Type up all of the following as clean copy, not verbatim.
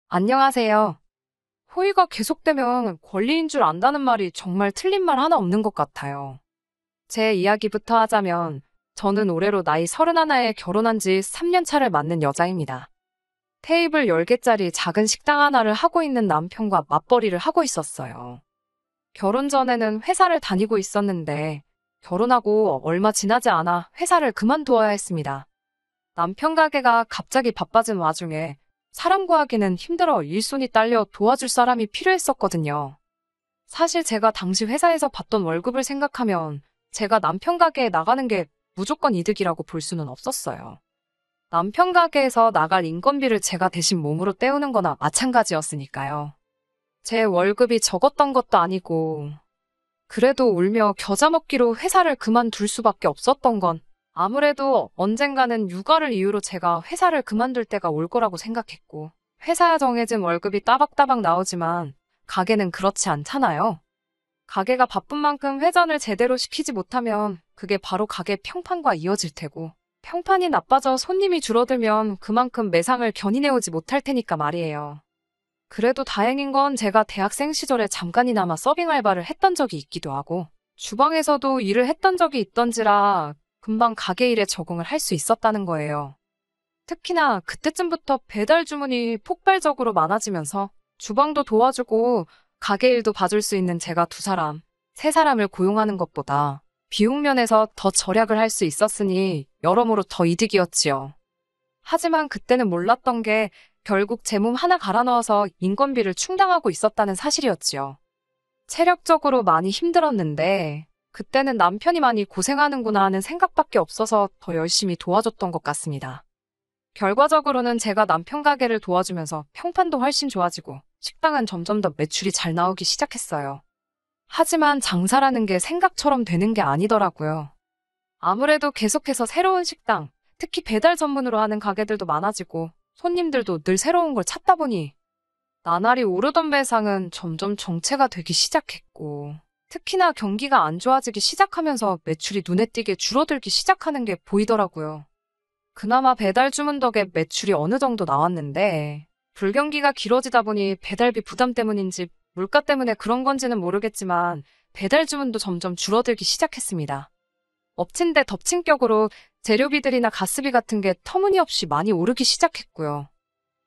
안녕하세요. 호의가 계속되면 권리인 줄 안다는 말이 정말 틀린 말 하나 없는 것 같아요. 제 이야기부터 하자면, 저는 올해로 나이 31에 결혼한 지 3년 차를 맞는 여자입니다. 테이블 10개짜리 작은 식당 하나를 하고 있는 남편과 맞벌이를 하고 있었어요. 결혼 전에는 회사를 다니고 있었는데, 결혼하고 얼마 지나지 않아 회사를 그만두어야 했습니다. 남편 가게가 갑자기 바빠진 와중에 사람 구하기는 힘들어 일손이 딸려 도와줄 사람이 필요했었거든요. 사실 제가 당시 회사에서 받던 월급을 생각하면 제가 남편 가게에 나가는 게 무조건 이득이라고 볼 수는 없었어요. 남편 가게에서 나갈 인건비를 제가 대신 몸으로 때우는 거나 마찬가지였으니까요. 제 월급이 적었던 것도 아니고, 그래도 울며 겨자 먹기로 회사를 그만둘 수밖에 없었던 건 아무래도 언젠가는 육아를 이유로 제가 회사를 그만둘 때가 올 거라고 생각했고, 회사야 정해진 월급이 따박따박 나오지만 가게는 그렇지 않잖아요. 가게가 바쁜 만큼 회전을 제대로 시키지 못하면 그게 바로 가게 평판과 이어질 테고, 평판이 나빠져 손님이 줄어들면 그만큼 매상을 견인해오지 못할 테니까 말이에요. 그래도 다행인 건 제가 대학생 시절에 잠깐이나마 서빙 알바를 했던 적이 있기도 하고, 주방에서도 일을 했던 적이 있던지라 금방 가게 일에 적응을 할 수 있었다는 거예요. 특히나 그때쯤부터 배달 주문이 폭발적으로 많아지면서 주방도 도와주고 가게 일도 봐줄 수 있는 제가 두 사람, 세 사람을 고용하는 것보다 비용 면에서 더 절약을 할 수 있었으니 여러모로 더 이득이었지요. 하지만 그때는 몰랐던 게 결국 제 몸 하나 갈아 넣어서 인건비를 충당하고 있었다는 사실이었지요. 체력적으로 많이 힘들었는데 그때는 남편이 많이 고생하는구나 하는 생각밖에 없어서 더 열심히 도와줬던 것 같습니다. 결과적으로는 제가 남편 가게를 도와주면서 평판도 훨씬 좋아지고 식당은 점점 더 매출이 잘 나오기 시작했어요. 하지만 장사라는 게 생각처럼 되는 게 아니더라고요. 아무래도 계속해서 새로운 식당, 특히 배달 전문으로 하는 가게들도 많아지고 손님들도 늘 새로운 걸 찾다 보니 나날이 오르던 배상은 점점 정체가 되기 시작했고, 특히나 경기가 안 좋아지기 시작하면서 매출이 눈에 띄게 줄어들기 시작하는 게 보이더라고요. 그나마 배달 주문 덕에 매출이 어느 정도 나왔는데, 불경기가 길어지다 보니 배달비 부담 때문인지 물가 때문에 그런 건지는 모르겠지만 배달 주문도 점점 줄어들기 시작했습니다. 엎친 데 덮친 격으로 재료비들이나 가스비 같은 게 터무니없이 많이 오르기 시작했고요.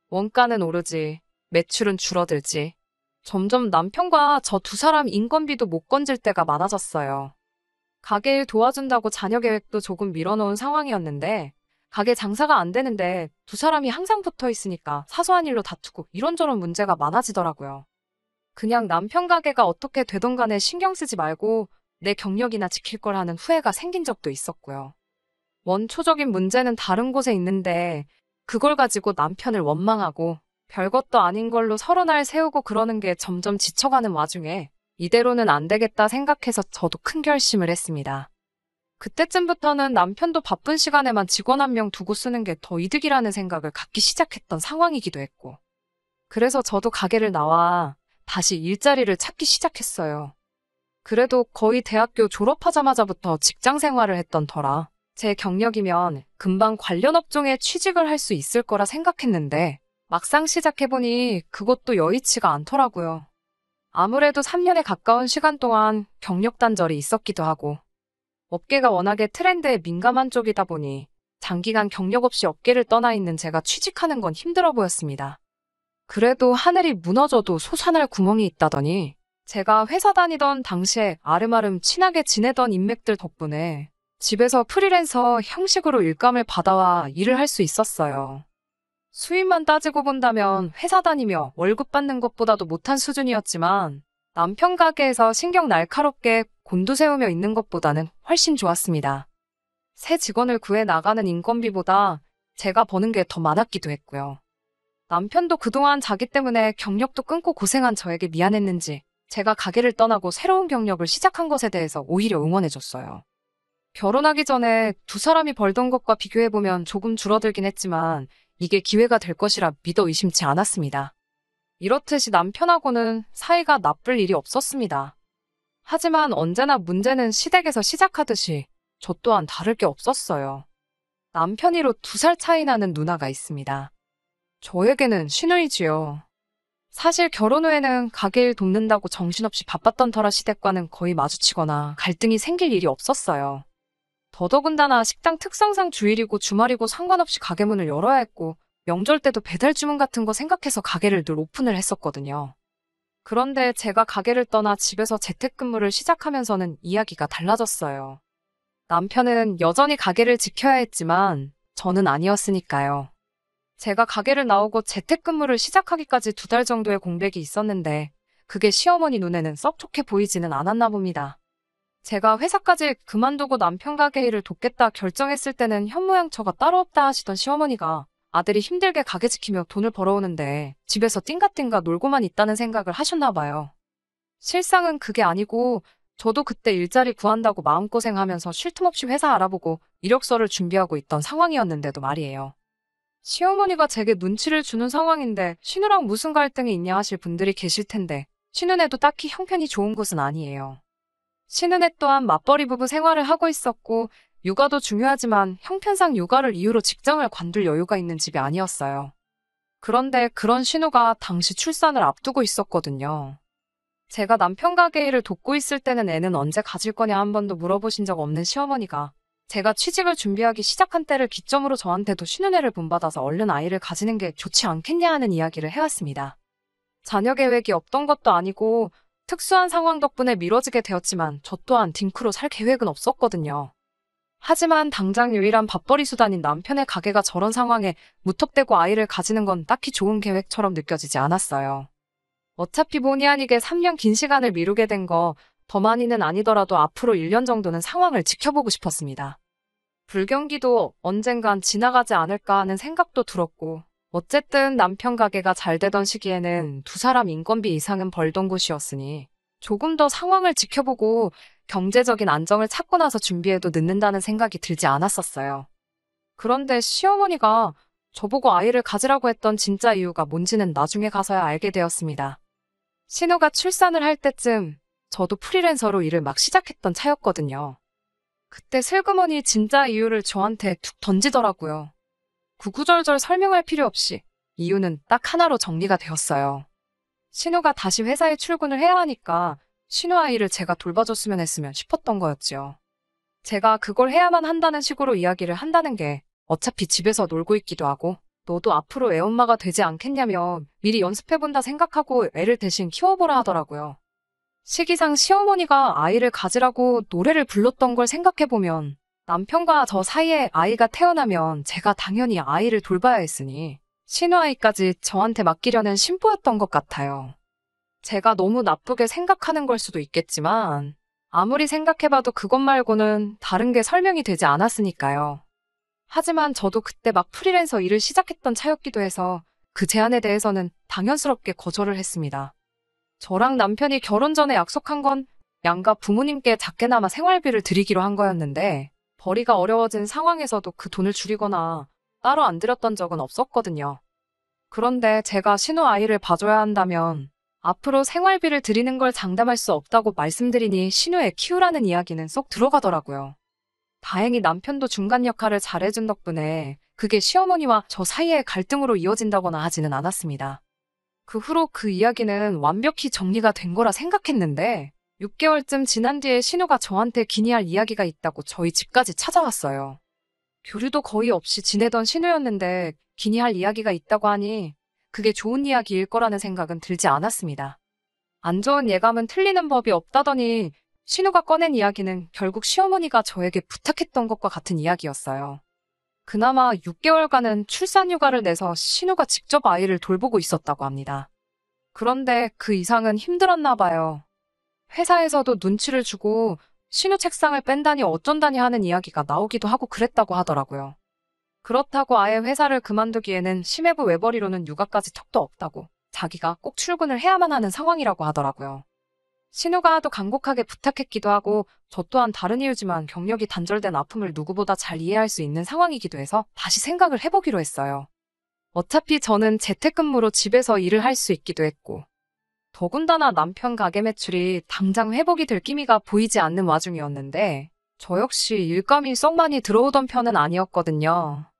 원가는 오르지, 매출은 줄어들지. 점점 남편과 저 두 사람 인건비도 못 건질 때가 많아졌어요. 가게 일 도와준다고 자녀 계획도 조금 밀어놓은 상황이었는데, 가게 장사가 안 되는데 두 사람이 항상 붙어 있으니까 사소한 일로 다투고 이런저런 문제가 많아지더라고요. 그냥 남편 가게가 어떻게 되던 간에 신경 쓰지 말고 내 경력이나 지킬 걸 하는 후회가 생긴 적도 있었고요. 원초적인 문제는 다른 곳에 있는데 그걸 가지고 남편을 원망하고 별것도 아닌 걸로 서로 날 세우고 그러는 게 점점 지쳐가는 와중에 이대로는 안 되겠다 생각해서 저도 큰 결심을 했습니다. 그때쯤부터는 남편도 바쁜 시간에만 직원 한 명 두고 쓰는 게 더 이득이라는 생각을 갖기 시작했던 상황이기도 했고, 그래서 저도 가게를 나와 다시 일자리를 찾기 시작했어요. 그래도 거의 대학교 졸업하자마자부터 직장 생활을 했던 터라 제 경력이면 금방 관련 업종에 취직을 할 수 있을 거라 생각했는데 막상 시작해보니 그것도 여의치가 않더라고요. 아무래도 3년에 가까운 시간 동안 경력 단절이 있었기도 하고 업계가 워낙에 트렌드에 민감한 쪽이다 보니 장기간 경력 없이 업계를 떠나 있는 제가 취직하는 건 힘들어 보였습니다. 그래도 하늘이 무너져도 솟아날 구멍이 있다더니 제가 회사 다니던 당시에 아름아름 친하게 지내던 인맥들 덕분에 집에서 프리랜서 형식으로 일감을 받아와 일을 할 수 있었어요. 수입만 따지고 본다면 회사 다니며 월급 받는 것보다도 못한 수준이었지만 남편 가게에서 신경 날카롭게 곤두세우며 있는 것보다는 훨씬 좋았습니다. 새 직원을 구해 나가는 인건비보다 제가 버는 게 더 많았기도 했고요. 남편도 그동안 자기 때문에 경력도 끊고 고생한 저에게 미안했는지 제가 가게를 떠나고 새로운 경력을 시작한 것에 대해서 오히려 응원해줬어요. 결혼하기 전에 두 사람이 벌던 것과 비교해보면 조금 줄어들긴 했지만 이게 기회가 될 것이라 믿어 의심치 않았습니다. 이렇듯이 남편하고는 사이가 나쁠 일이 없었습니다. 하지만 언제나 문제는 시댁에서 시작하듯이 저 또한 다를 게 없었어요. 남편이로 2살 차이 나는 누나가 있습니다. 저에게는 시누이지요. 사실 결혼 후에는 가게 일 돕는다고 정신없이 바빴던 터라 시댁과는 거의 마주치거나 갈등이 생길 일이 없었어요. 더더군다나 식당 특성상 주일이고 주말이고 상관없이 가게 문을 열어야 했고 명절 때도 배달 주문 같은 거 생각해서 가게를 늘 오픈을 했었거든요. 그런데 제가 가게를 떠나 집에서 재택근무를 시작하면서는 이야기가 달라졌어요. 남편은 여전히 가게를 지켜야 했지만 저는 아니었으니까요. 제가 가게를 나오고 재택근무를 시작하기까지 2달 정도의 공백이 있었는데 그게 시어머니 눈에는 썩 좋게 보이지는 않았나 봅니다. 제가 회사까지 그만두고 남편 가게 일을 돕겠다 결정했을 때는 현모양처가 따로 없다 하시던 시어머니가 아들이 힘들게 가게 지키며 돈을 벌어오는데 집에서 띵가띵가 놀고만 있다는 생각을 하셨나 봐요. 실상은 그게 아니고 저도 그때 일자리 구한다고 마음고생하면서 쉴 틈 없이 회사 알아보고 이력서를 준비하고 있던 상황이었는데도 말이에요. 시어머니가 제게 눈치를 주는 상황인데 신우랑 무슨 갈등이 있냐 하실 분들이 계실 텐데 신우네도 딱히 형편이 좋은 곳은 아니에요. 신우네 또한 맞벌이 부부 생활을 하고 있었고 육아도 중요하지만 형편상 육아를 이유로 직장을 관둘 여유가 있는 집이 아니었어요. 그런데 그런 신우가 당시 출산을 앞두고 있었거든요. 제가 남편 가게 일을 돕고 있을 때는 애는 언제 가질 거냐 한 번도 물어보신 적 없는 시어머니가 제가 취직을 준비하기 시작한 때를 기점으로 저한테도 신혼애를 본받아서 얼른 아이를 가지는 게 좋지 않겠냐 하는 이야기를 해왔습니다. 자녀 계획이 없던 것도 아니고 특수한 상황 덕분에 미뤄지게 되었지만 저 또한 딩크로 살 계획은 없었거든요. 하지만 당장 유일한 밥벌이 수단인 남편의 가게가 저런 상황에 무턱대고 아이를 가지는 건 딱히 좋은 계획처럼 느껴지지 않았어요. 어차피 본의 아니게 3년 긴 시간을 미루게 된 거 더 많이는 아니더라도 앞으로 1년 정도는 상황을 지켜보고 싶었습니다. 불경기도 언젠간 지나가지 않을까 하는 생각도 들었고 어쨌든 남편 가게가 잘 되던 시기에는 2사람 인건비 이상은 벌던 곳이었으니 조금 더 상황을 지켜보고 경제적인 안정을 찾고 나서 준비해도 늦는다는 생각이 들지 않았었어요. 그런데 시어머니가 저보고 아이를 가지라고 했던 진짜 이유가 뭔지는 나중에 가서야 알게 되었습니다. 신우가 출산을 할 때쯤 저도 프리랜서로 일을 막 시작했던 차였거든요. 그때 슬그머니 진짜 이유를 저한테 툭 던지더라고요. 구구절절 설명할 필요 없이 이유는 딱 하나로 정리가 되었어요. 신우가 다시 회사에 출근을 해야 하니까 신우 아이를 제가 돌봐줬으면 했으면 싶었던 거였지요. 제가 그걸 해야만 한다는 식으로 이야기를 한다는 게 어차피 집에서 놀고 있기도 하고 너도 앞으로 애엄마가 되지 않겠냐며 미리 연습해본다 생각하고 애를 대신 키워보라 하더라고요. 시기상 시어머니가 아이를 가지라고 노래를 불렀던 걸 생각해보면 남편과 저 사이에 아이가 태어나면 제가 당연히 아이를 돌봐야 했으니 신우아이까지 저한테 맡기려는 심보였던 것 같아요. 제가 너무 나쁘게 생각하는 걸 수도 있겠지만 아무리 생각해봐도 그것 말고는 다른 게 설명이 되지 않았으니까요. 하지만 저도 그때 막 프리랜서 일을 시작했던 차였기도 해서 그 제안에 대해서는 당연스럽게 거절을 했습니다. 저랑 남편이 결혼 전에 약속한 건 양가 부모님께 작게나마 생활비를 드리기로 한 거였는데 벌이가 어려워진 상황에서도 그 돈을 줄이거나 따로 안 드렸던 적은 없었거든요. 그런데 제가 신우 아이를 봐줘야 한다면 앞으로 생활비를 드리는 걸 장담할 수 없다고 말씀드리니 신우 애 키우라는 이야기는 쏙 들어가더라고요. 다행히 남편도 중간 역할을 잘해준 덕분에 그게 시어머니와 저 사이의 갈등으로 이어진다거나 하지는 않았습니다. 그 후로 그 이야기는 완벽히 정리가 된 거라 생각했는데 6개월쯤 지난 뒤에 신우가 저한테 기니할 이야기가 있다고 저희 집까지 찾아왔어요. 교류도 거의 없이 지내던 신우였는데 기니할 이야기가 있다고 하니 그게 좋은 이야기일 거라는 생각은 들지 않았습니다. 안 좋은 예감은 틀리는 법이 없다더니 신우가 꺼낸 이야기는 결국 시어머니가 저에게 부탁했던 것과 같은 이야기였어요. 그나마 6개월간은 출산휴가를 내서 신우가 직접 아이를 돌보고 있었다고 합니다. 그런데 그 이상은 힘들었나 봐요. 회사에서도 눈치를 주고 신우 책상을 뺀다니 어쩐다니 하는 이야기가 나오기도 하고 그랬다고 하더라고요. 그렇다고 아예 회사를 그만두기에는 심해부 외벌이로는 육아까지 턱도 없다고 자기가 꼭 출근을 해야만 하는 상황이라고 하더라고요. 신우가 하도 간곡하게 부탁했기도 하고 저 또한 다른 이유지만 경력이 단절된 아픔을 누구보다 잘 이해할 수 있는 상황이기도 해서 다시 생각을 해보기로 했어요. 어차피 저는 재택근무로 집에서 일을 할 수 있기도 했고 더군다나 남편 가게 매출이 당장 회복이 될 기미가 보이지 않는 와중이었는데 저 역시 일감이 썩 많이 들어오던 편은 아니었거든요.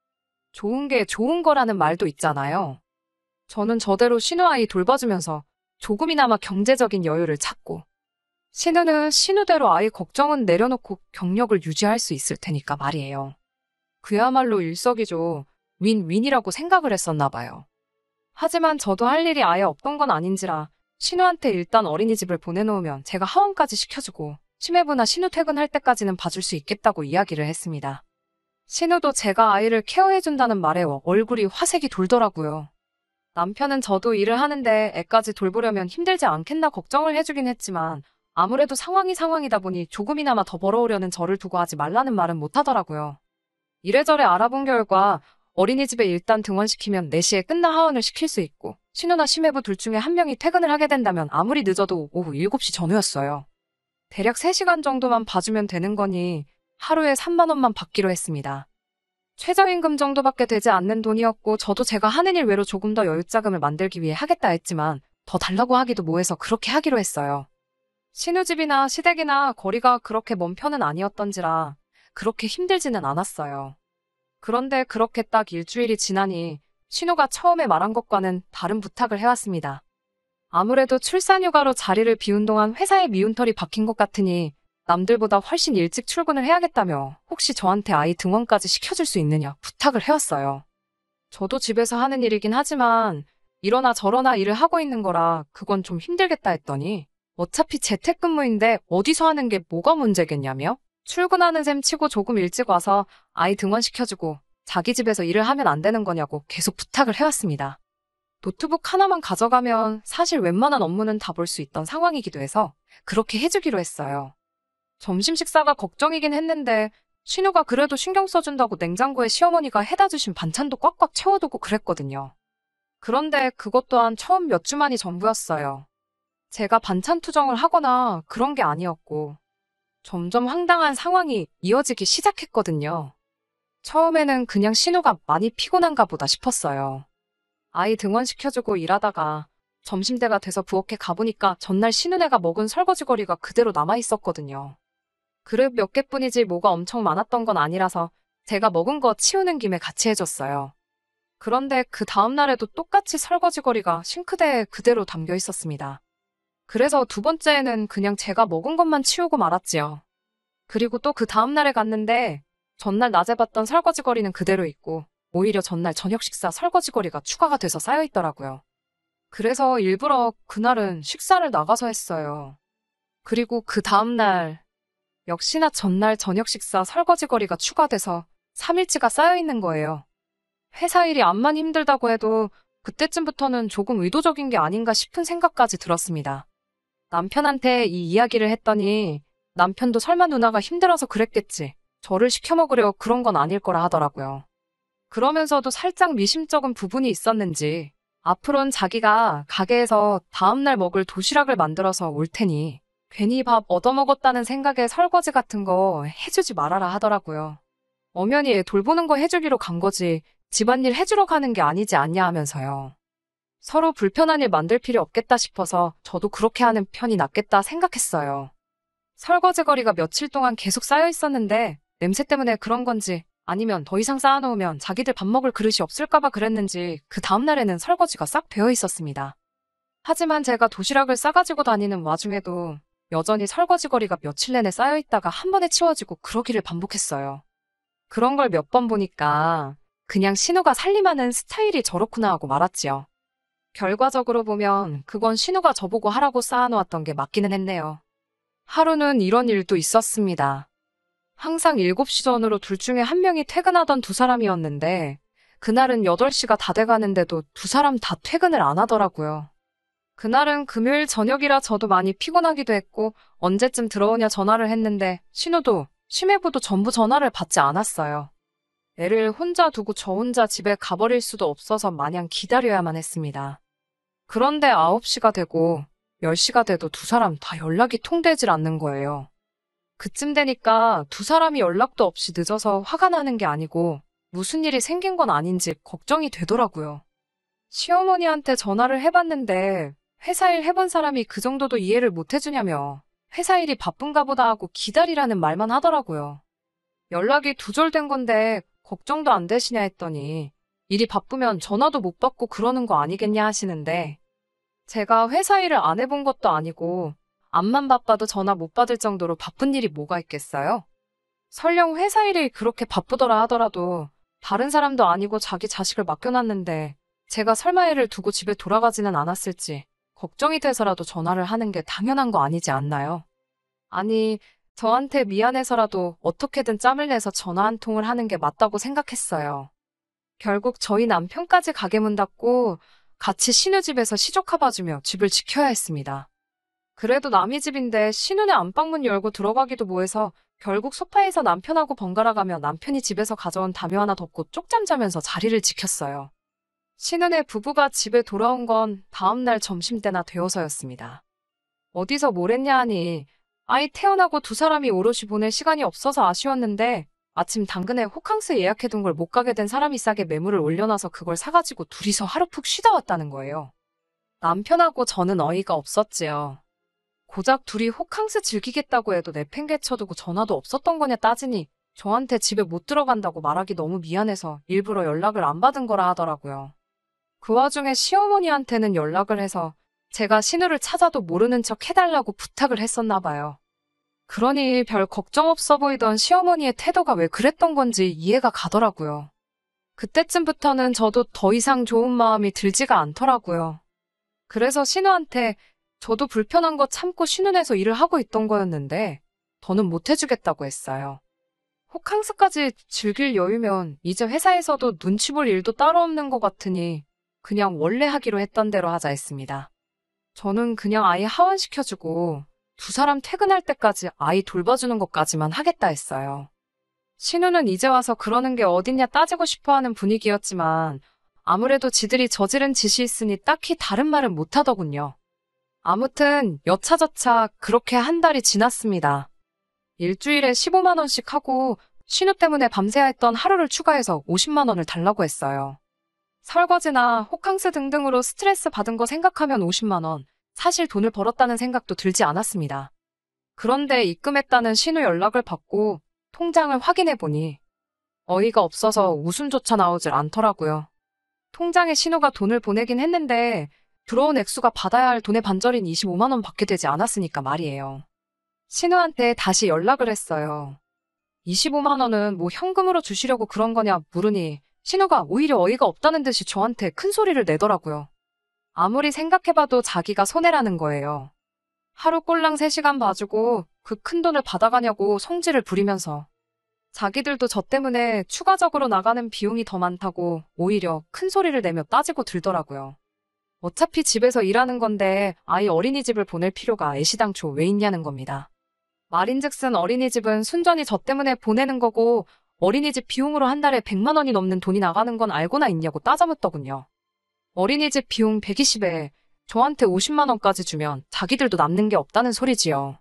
좋은 게 좋은 거라는 말도 있잖아요. 저는 저대로 신우 아이 돌봐주면서 조금이나마 경제적인 여유를 찾고, 신우는 신우대로 아이 걱정은 내려놓고 경력을 유지할 수 있을 테니까 말이에요. 그야말로 일석이조 윈윈이라고 생각을 했었나 봐요. 하지만 저도 할 일이 아예 없던 건 아닌지라 신우한테 일단 어린이집을 보내놓으면 제가 하원까지 시켜주고 심해부나 신우 퇴근할 때까지는 봐줄 수 있겠다고 이야기를 했습니다. 신우도 제가 아이를 케어해준다는 말에 얼굴이 화색이 돌더라고요. 남편은 저도 일을 하는데 애까지 돌보려면 힘들지 않겠나 걱정을 해주긴 했지만 아무래도 상황이 상황이다 보니 조금이나마 더 벌어오려는 저를 두고 하지 말라는 말은 못하더라고요. 이래저래 알아본 결과 어린이집에 일단 등원시키면 4시에 끝나 하원을 시킬 수 있고 신우나 심해부 둘 중에 한 명이 퇴근을 하게 된다면 아무리 늦어도 오후 7시 전후였어요. 대략 3시간 정도만 봐주면 되는 거니 하루에 3만 원만 받기로 했습니다. 최저임금 정도밖에 되지 않는 돈이었고 저도 제가 하는 일 외로 조금 더 여윳자금을 만들기 위해 하겠다 했지만 더 달라고 하기도 뭐해서 그렇게 하기로 했어요. 신우집이나 시댁이나 거리가 그렇게 먼 편은 아니었던지라 그렇게 힘들지는 않았어요. 그런데 그렇게 딱 일주일이 지나니 신우가 처음에 말한 것과는 다른 부탁을 해왔습니다. 아무래도 출산휴가로 자리를 비운 동안 회사에 미운털이 박힌 것 같으니 남들보다 훨씬 일찍 출근을 해야겠다며 혹시 저한테 아이 등원까지 시켜줄 수 있느냐 부탁을 해왔어요. 저도 집에서 하는 일이긴 하지만 이러나 저러나 일을 하고 있는 거라 그건 좀 힘들겠다 했더니 어차피 재택근무인데 어디서 하는 게 뭐가 문제겠냐며 출근하는 셈 치고 조금 일찍 와서 아이 등원시켜주고 자기 집에서 일을 하면 안 되는 거냐고 계속 부탁을 해왔습니다. 노트북 하나만 가져가면 사실 웬만한 업무는 다 볼 수 있던 상황이기도 해서 그렇게 해주기로 했어요. 점심 식사가 걱정이긴 했는데 신우가 그래도 신경 써준다고 냉장고에 시어머니가 해다 주신 반찬도 꽉꽉 채워두고 그랬거든요. 그런데 그것 또한 처음 몇 주 만이 전부였어요. 제가 반찬 투정을 하거나 그런 게 아니었고 점점 황당한 상황이 이어지기 시작했거든요. 처음에는 그냥 신우가 많이 피곤한가 보다 싶었어요. 아이 등원시켜주고 일하다가 점심때가 돼서 부엌에 가보니까 전날 신우네가 먹은 설거지거리가 그대로 남아있었거든요. 그릇 몇 개뿐이지 뭐가 엄청 많았던 건 아니라서 제가 먹은 거 치우는 김에 같이 해줬어요. 그런데 그 다음날에도 똑같이 설거지거리가 싱크대에 그대로 담겨 있었습니다. 그래서 두 번째에는 그냥 제가 먹은 것만 치우고 말았지요. 그리고 또 그 다음날에 갔는데 전날 낮에 봤던 설거지거리는 그대로 있고 오히려 전날 저녁 식사 설거지거리가 추가가 돼서 쌓여있더라고요. 그래서 일부러 그날은 식사를 나가서 했어요. 그리고 그 다음날 역시나 전날 저녁 식사 설거지거리가 추가돼서 3일치가 쌓여있는 거예요. 회사 일이 암만 힘들다고 해도 그때쯤부터는 조금 의도적인 게 아닌가 싶은 생각까지 들었습니다. 남편한테 이 이야기를 했더니 남편도 설마 누나가 힘들어서 그랬겠지. 저를 시켜 먹으려 그런 건 아닐 거라 하더라고요. 그러면서도 살짝 미심쩍은 부분이 있었는지 앞으로는 자기가 가게에서 다음날 먹을 도시락을 만들어서 올 테니 괜히 밥 얻어먹었다는 생각에 설거지 같은 거 해주지 말아라 하더라고요. 엄연히 애 돌보는 거 해주기로 간 거지 집안일 해주러 가는 게 아니지 않냐 하면서요. 서로 불편한 일 만들 필요 없겠다 싶어서 저도 그렇게 하는 편이 낫겠다 생각했어요. 설거지거리가 며칠 동안 계속 쌓여 있었는데 냄새 때문에 그런 건지 아니면 더 이상 쌓아놓으면 자기들 밥 먹을 그릇이 없을까봐 그랬는지 그 다음날에는 설거지가 싹 배어 있었습니다. 하지만 제가 도시락을 싸가지고 다니는 와중에도 여전히 설거지거리가 며칠 내내 쌓여있다가 한 번에 치워지고 그러기를 반복했어요. 그런 걸 몇 번 보니까 그냥 신우가 살림하는 스타일이 저렇구나 하고 말았지요. 결과적으로 보면 그건 신우가 저보고 하라고 쌓아놓았던 게 맞기는 했네요. 하루는 이런 일도 있었습니다. 항상 7시 전으로 둘 중에 한 명이 퇴근하던 두 사람이었는데 그날은 8시가 다 돼가는데도 두 사람 다 퇴근을 안 하더라고요. 그날은 금요일 저녁이라 저도 많이 피곤하기도 했고 언제쯤 들어오냐 전화를 했는데 신우도 심해부도 전부 전화를 받지 않았어요. 애를 혼자 두고 저 혼자 집에 가버릴 수도 없어서 마냥 기다려야만 했습니다. 그런데 9시가 되고 10시가 돼도 두 사람 다 연락이 통되질 않는 거예요. 그쯤 되니까 두 사람이 연락도 없이 늦어서 화가 나는 게 아니고 무슨 일이 생긴 건 아닌지 걱정이 되더라고요. 시어머니한테 전화를 해봤는데 회사 일 해본 사람이 그 정도도 이해를 못 해주냐며 회사 일이 바쁜가 보다 하고 기다리라는 말만 하더라고요. 연락이 두절된 건데 걱정도 안 되시냐 했더니 일이 바쁘면 전화도 못 받고 그러는 거 아니겠냐 하시는데 제가 회사 일을 안 해본 것도 아니고 암만 바빠도 전화 못 받을 정도로 바쁜 일이 뭐가 있겠어요? 설령 회사 일이 그렇게 바쁘더라 하더라도 다른 사람도 아니고 자기 자식을 맡겨놨는데 제가 설마 애를 두고 집에 돌아가지는 않았을지 걱정이 돼서라도 전화를 하는 게 당연한 거 아니지 않나요? 아니, 저한테 미안해서라도 어떻게든 짬을 내서 전화 한 통을 하는 게 맞다고 생각했어요. 결국 저희 남편까지 가게 문 닫고 같이 신우 집에서 시조카 봐주며 집을 지켜야 했습니다. 그래도 남의 집인데 신우네 안방문 열고 들어가기도 뭐해서 결국 소파에서 남편하고 번갈아 가며 남편이 집에서 가져온 담요 하나 덮고 쪽잠 자면서 자리를 지켰어요. 신우네 부부가 집에 돌아온 건 다음날 점심때나 되어서였습니다. 어디서 뭘 했냐 하니 아이 태어나고 두 사람이 오롯이 보낼 시간이 없어서 아쉬웠는데 아침 당근에 호캉스 예약해둔 걸 못 가게 된 사람이 싸게 매물을 올려놔서 그걸 사가지고 둘이서 하루 푹 쉬다 왔다는 거예요. 남편하고 저는 어이가 없었지요. 고작 둘이 호캉스 즐기겠다고 해도 내팽개쳐두고 전화도 없었던 거냐 따지니 저한테 집에 못 들어간다고 말하기 너무 미안해서 일부러 연락을 안 받은 거라 하더라고요. 그 와중에 시어머니한테는 연락을 해서 제가 신우를 찾아도 모르는 척 해달라고 부탁을 했었나 봐요. 그러니 별 걱정 없어 보이던 시어머니의 태도가 왜 그랬던 건지 이해가 가더라고요. 그때쯤부터는 저도 더 이상 좋은 마음이 들지가 않더라고요. 그래서 신우한테 저도 불편한 거 참고 신우내서 일을 하고 있던 거였는데 더는 못 해주겠다고 했어요. 호캉스까지 즐길 여유면 이제 회사에서도 눈치 볼 일도 따로 없는 것 같으니 그냥 원래 하기로 했던 대로 하자 했습니다. 저는 그냥 아이 하원시켜주고 두 사람 퇴근할 때까지 아이 돌봐주는 것까지만 하겠다 했어요. 신우는 이제 와서 그러는 게 어딨냐 따지고 싶어하는 분위기였지만 아무래도 지들이 저지른 짓이 있으니 딱히 다른 말은 못하더군요. 아무튼 여차저차 그렇게 한 달이 지났습니다. 일주일에 15만 원씩 하고 신우 때문에 밤새야 했던 하루를 추가해서 50만 원을 달라고 했어요. 설거지나 호캉스 등등으로 스트레스 받은 거 생각하면 50만 원, 사실 돈을 벌었다는 생각도 들지 않았습니다. 그런데 입금했다는 신우 연락을 받고 통장을 확인해보니 어이가 없어서 웃음조차 나오질 않더라고요. 통장에 신우가 돈을 보내긴 했는데 들어온 액수가 받아야 할 돈의 반절인 25만 원 받게 되지 않았으니까 말이에요. 신우한테 다시 연락을 했어요. 25만 원은 뭐 현금으로 주시려고 그런 거냐 물으니 신우가 오히려 어이가 없다는 듯이 저한테 큰 소리를 내더라고요. 아무리 생각해봐도 자기가 손해라는 거예요. 하루 꼴랑 3시간 봐주고 그 큰 돈을 받아가냐고 성질을 부리면서 자기들도 저 때문에 추가적으로 나가는 비용이 더 많다고 오히려 큰 소리를 내며 따지고 들더라고요. 어차피 집에서 일하는 건데 아이 어린이집을 보낼 필요가 애시당초 왜 있냐는 겁니다. 말인즉슨 어린이집은 순전히 저 때문에 보내는 거고 어린이집 비용으로 한 달에 100만 원이 넘는 돈이 나가는 건 알고나 있냐고 따져묻더군요. 어린이집 비용 120에 저한테 50만 원까지 주면 자기들도 남는 게 없다는 소리지요.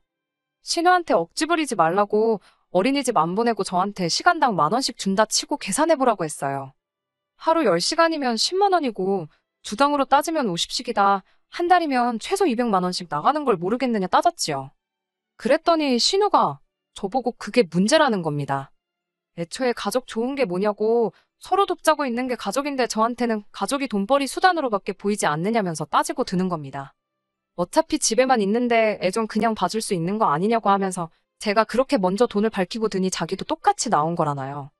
신우한테 억지 부리지 말라고 어린이집 안 보내고 저한테 시간당 10,000원씩 준다 치고 계산해보라고 했어요. 하루 10시간이면 10만 원이고 주당으로 따지면 50씩이다. 한 달이면 최소 200만 원씩 나가는 걸 모르겠느냐 따졌지요. 그랬더니 신우가 저보고 그게 문제라는 겁니다. 애초에 가족 좋은 게 뭐냐고 서로 돕자고 있는 게 가족인데 저한테는 가족이 돈벌이 수단으로밖에 보이지 않느냐면서 따지고 드는 겁니다. 어차피 집에만 있는데 애 좀 그냥 봐줄 수 있는 거 아니냐고 하면서 제가 그렇게 먼저 돈을 밝히고 드니 자기도 똑같이 나온 거라나요.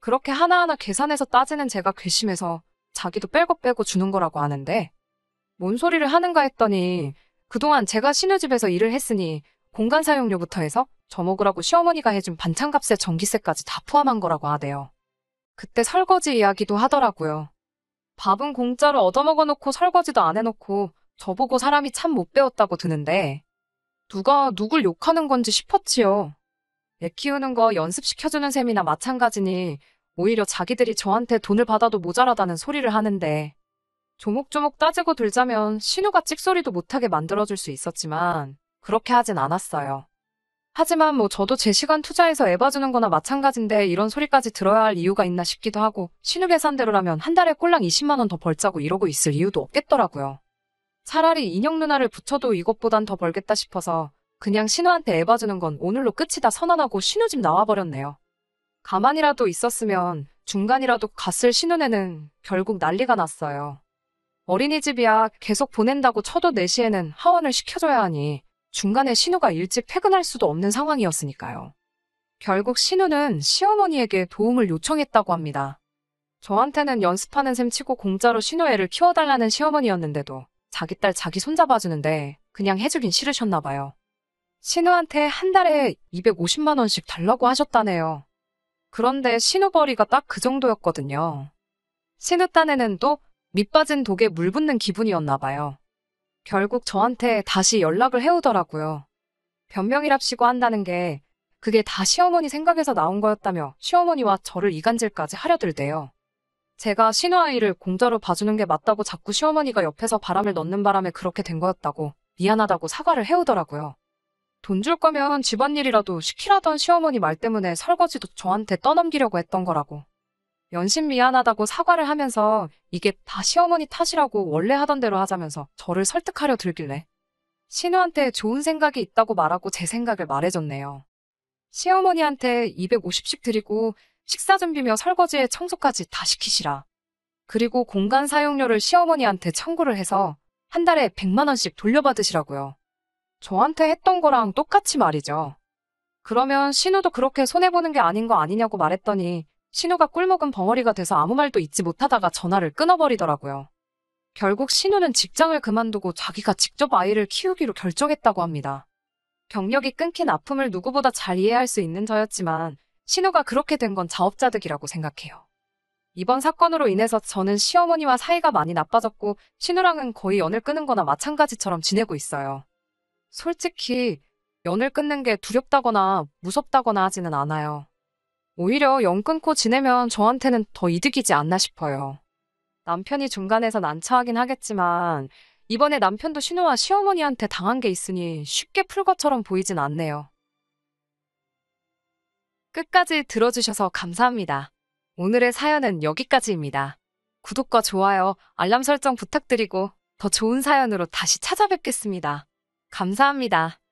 그렇게 하나하나 계산해서 따지는 제가 괘씸해서 자기도 빼고 빼고 주는 거라고 하는데 뭔 소리를 하는가 했더니 그동안 제가 신우집에서 일을 했으니 공간 사용료부터 해서 저 먹으라고 시어머니가 해준 반찬값에 전기세까지 다 포함한 거라고 하대요. 그때 설거지 이야기도 하더라고요. 밥은 공짜로 얻어먹어놓고 설거지도 안 해놓고 저보고 사람이 참 못 배웠다고 드는데 누가 누굴 욕하는 건지 싶었지요. 애 키우는 거 연습시켜주는 셈이나 마찬가지니 오히려 자기들이 저한테 돈을 받아도 모자라다는 소리를 하는데 조목조목 따지고 들자면 신우가 찍소리도 못하게 만들어줄 수 있었지만 그렇게 하진 않았어요. 하지만 뭐 저도 제 시간 투자해서 애 봐주는 거나 마찬가지인데 이런 소리까지 들어야 할 이유가 있나 싶기도 하고 신우 계산대로라면 한 달에 꼴랑 20만 원 더 벌자고 이러고 있을 이유도 없겠더라고요. 차라리 인형 누나를 붙여도 이것보단 더 벌겠다 싶어서 그냥 신우한테 애 봐주는 건 오늘로 끝이다 선언하고 신우 집 나와버렸네요. 가만히라도 있었으면 중간이라도 갔을 신혼에는 결국 난리가 났어요. 어린이집이야 계속 보낸다고 쳐도 4시에는 하원을 시켜줘야 하니 중간에 신우가 일찍 퇴근할 수도 없는 상황이었으니까요. 결국 신우는 시어머니에게 도움을 요청했다고 합니다. 저한테는 연습하는 셈 치고 공짜로 신우 애를 키워달라는 시어머니였는데도 자기 딸 자기 손자 봐주는데 그냥 해주긴 싫으셨나 봐요. 신우한테 한 달에 250만 원씩 달라고 하셨다네요. 그런데 신우벌이가 딱 그 정도였거든요. 신우 딴에는 또 밑빠진 독에 물 붓는 기분이었나 봐요. 결국 저한테 다시 연락을 해오더라고요. 변명이랍시고 한다는 게 그게 다 시어머니 생각에서 나온 거였다며 시어머니와 저를 이간질까지 하려들대요. 제가 신우 아이를 공짜로 봐주는 게 맞다고 자꾸 시어머니가 옆에서 바람을 넣는 바람에 그렇게 된 거였다고 미안하다고 사과를 해오더라고요. 돈 줄 거면 집안일이라도 시키라던 시어머니 말 때문에 설거지도 저한테 떠넘기려고 했던 거라고. 연신 미안하다고 사과를 하면서 이게 다 시어머니 탓이라고 원래 하던 대로 하자면서 저를 설득하려 들길래 신우한테 좋은 생각이 있다고 말하고 제 생각을 말해줬네요. 시어머니한테 250씩 드리고 식사 준비며 설거지에 청소까지 다 시키시라. 그리고 공간 사용료를 시어머니한테 청구를 해서 한 달에 100만 원씩 돌려받으시라고요. 저한테 했던 거랑 똑같이 말이죠. 그러면 신우도 그렇게 손해보는 게 아닌 거 아니냐고 말했더니 신우가 꿀먹은 벙어리가 돼서 아무 말도 잊지 못하다가 전화를 끊어버리더라고요. 결국 신우는 직장을 그만두고 자기가 직접 아이를 키우기로 결정했다고 합니다. 경력이 끊긴 아픔을 누구보다 잘 이해할 수 있는 저였지만 신우가 그렇게 된 건 자업자득이라고 생각해요. 이번 사건으로 인해서 저는 시어머니와 사이가 많이 나빠졌고 신우랑은 거의 연을 끊은 거나 마찬가지처럼 지내고 있어요. 솔직히 연을 끊는 게 두렵다거나 무섭다거나 하지는 않아요. 오히려 연 끊고 지내면 저한테는 더 이득이지 않나 싶어요. 남편이 중간에서 난처하긴 하겠지만 이번에 남편도 신우와 시어머니한테 당한 게 있으니 쉽게 풀 것처럼 보이진 않네요. 끝까지 들어주셔서 감사합니다. 오늘의 사연은 여기까지입니다. 구독과 좋아요, 알람 설정 부탁드리고 더 좋은 사연으로 다시 찾아뵙겠습니다. 감사합니다.